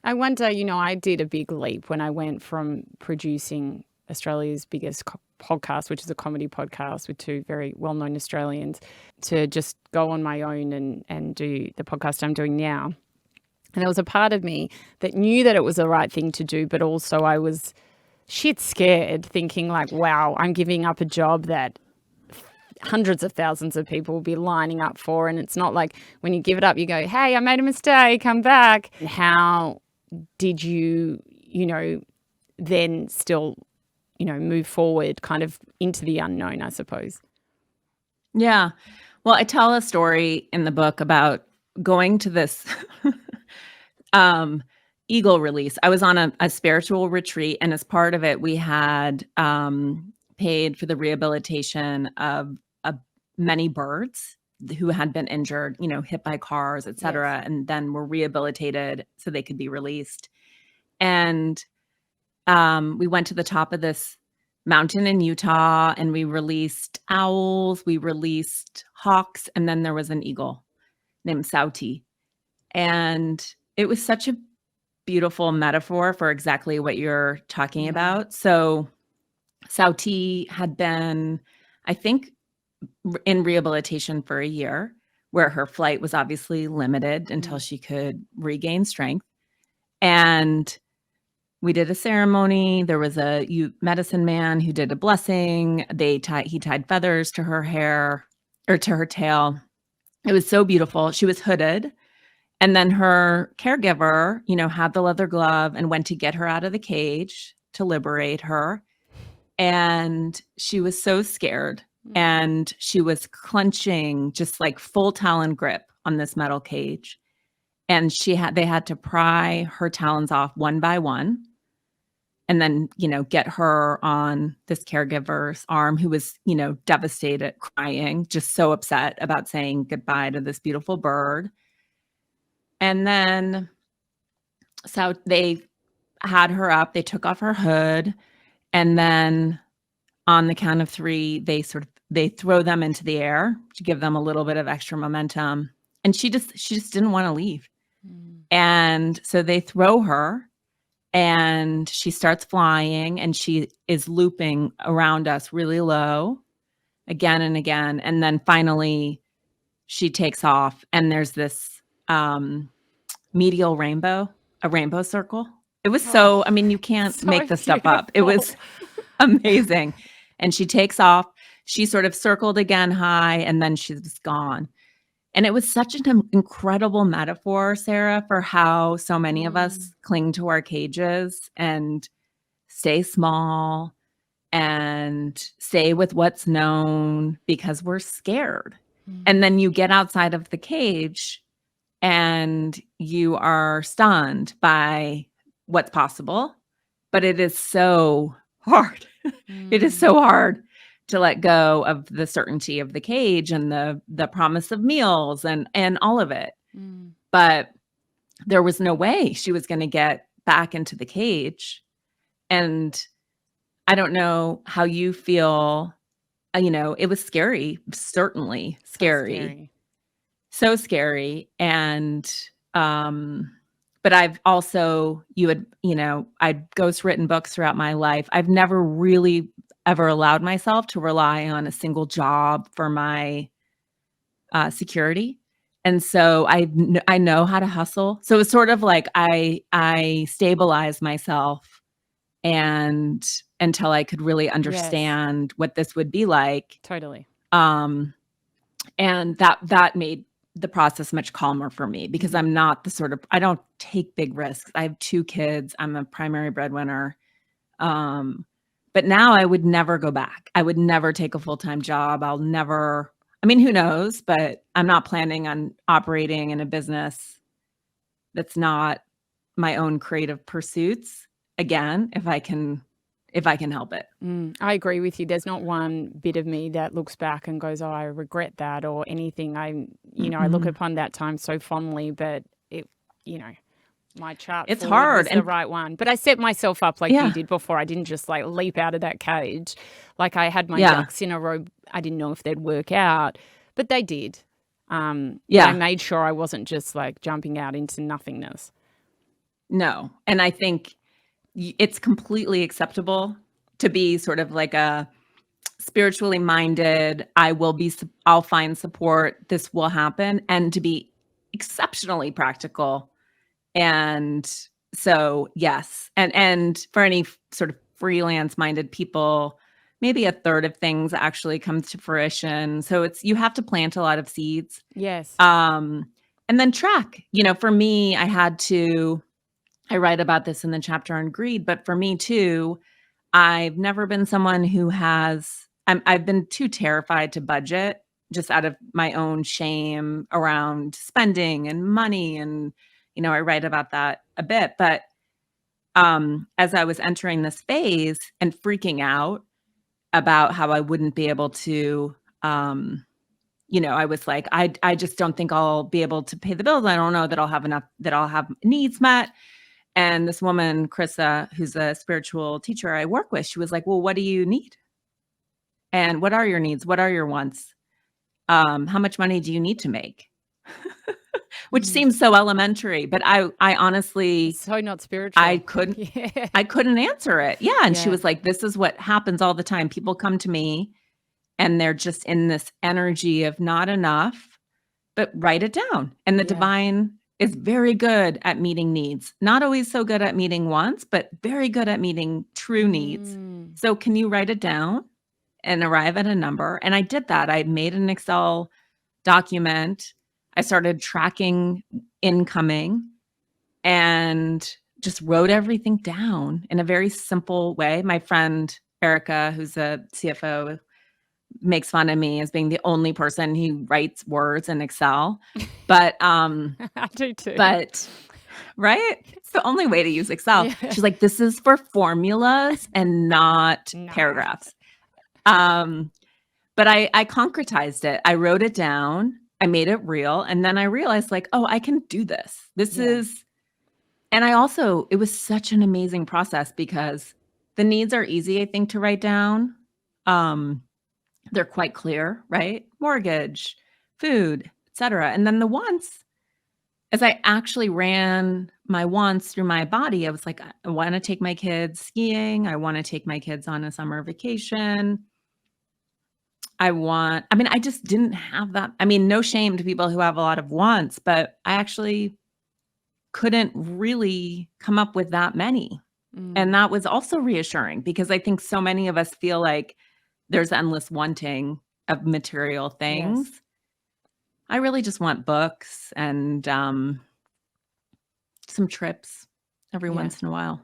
I wonder, I did a big leap when I went from producing Australia's biggest podcast, which is a comedy podcast with two very well-known Australians, to just go on my own and do the podcast I'm doing now. And there was a part of me that knew that it was the right thing to do, but also I was shit scared, thinking like, wow, I'm giving up a job that hundreds of thousands of people will be lining up for. And it's not like when you give it up, you go, hey, I made a mistake, come back. How did you, then still, move forward kind of into the unknown, I suppose? Yeah. Well, I tell a story in the book about going to this eagle release. I was on a spiritual retreat, and as part of it, we had paid for the rehabilitation of many birds who had been injured, hit by cars, et cetera, and then were rehabilitated so they could be released. And we went to the top of this mountain in Utah, and we released owls, we released hawks, and then there was an eagle named Sauti. And it was such a beautiful metaphor for exactly what you're talking about. So Sauti had been, I think, in rehabilitation for a year, where her flight was obviously limited until she could regain strength. And we did a ceremony. There was a medicine man who did a blessing. He tied feathers to her hair or to her tail. It was so beautiful. She was hooded. And then her caregiver, had the leather glove and went to get her out of the cage to liberate her. And she was so scared. And she was clenching just like full talon grip on this metal cage. And they had to pry her talons off one by one. And then, get her on this caregiver's arm, who was, devastated, crying, just so upset about saying goodbye to this beautiful bird. And then, so they had her up, they took off her hood, and then on the count of 3, they throw them into the air to give them a little bit of extra momentum. And she just didn't want to leave. And so they throw her, and she starts flying, and she is looping around us really low again and again. And then finally she takes off, and there's this medial rainbow, a rainbow circle. It was you can't make this stuff up. It was amazing. And she takes off. She sort of circled again high, and then she's gone. And it was such an incredible metaphor, Sarah, for how so many of us cling to our cages and stay small and stay with what's known because we're scared. And then you get outside of the cage and you are stunned by what's possible. But it is so hard. It is so hard to let go of the certainty of the cage and the promise of meals and all of it. But there was no way she was going to get back into the cage. And I don't know how you feel. It was scary, certainly scary. So scary. And, but I've also, I'd ghostwritten books throughout my life. I've never really ever allowed myself to rely on a single job for my security. And so I know how to hustle. So it's sort of like I stabilized myself and until I could really understand what this would be like. Totally. And that made the process much calmer for me because I'm not I don't take big risks. I have 2 kids. I'm a primary breadwinner. But now I would never go back. I would never take a full-time job. Who knows, but I'm not planning on operating in a business that's not my own creative pursuits again, if I can help it. I agree with you. There's not one bit of me that looks back and goes, oh, I regret that or anything. I look upon that time so fondly, but it, my chart it's hard was the right one. But I set myself up like you did before. I didn't just like leap out of that cage. Like I had my ducks in a row. I didn't know if they'd work out, but they did. I made sure I wasn't just like jumping out into nothingness. No. And I think it's completely acceptable to be sort of like a spiritually minded, I'll find support, this will happen, and to be exceptionally practical. And so, yes. And for any sort of freelance minded people, maybe a third of things actually comes to fruition. So you have to plant a lot of seeds. Yes. And then track. For me, I write about this in the chapter on greed, but for me too, I've never been someone who I've been too terrified to budget, just out of my own shame around spending and money. And, I write about that a bit, but as I was entering this phase and freaking out about how I wouldn't be able to, I was like, I just don't think I'll be able to pay the bills. I don't know that I'll have enough, that I'll have needs met. And this woman, Krissa, who's a spiritual teacher I work with, she was like, well, what do you need? And what are your needs? What are your wants? How much money do you need to make? Which seems so elementary, but I honestly, so not spiritual. I couldn't answer it. Yeah. And she was like, this is what happens all the time. People come to me and they're just in this energy of not enough, but write it down. And the divine is very good at meeting needs. Not always so good at meeting wants, but very good at meeting true needs. So can you write it down and arrive at a number? And I did that. I made an Excel document. I started tracking incoming and just wrote everything down in a very simple way. My friend Erica, who's a CFO, makes fun of me as being the only person who writes words in Excel. But I do too. But right? It's the only way to use Excel. Yeah. She's like, this is for formulas and not paragraphs. But I concretized it. I wrote it down. I made it real. And then I realized like, oh, I can do this. This is, and it was such an amazing process because the needs are easy, I think, to write down. They're quite clear, right? Mortgage, food, etc. And then the wants, as I actually ran my wants through my body, I was like, I want to take my kids skiing. I want to take my kids on a summer vacation. I just didn't have that. No shame to people who have a lot of wants, but I actually couldn't really come up with that many. And that was also reassuring because I think so many of us feel like there's endless wanting of material things. Yes. I really just want books and some trips every once in a while.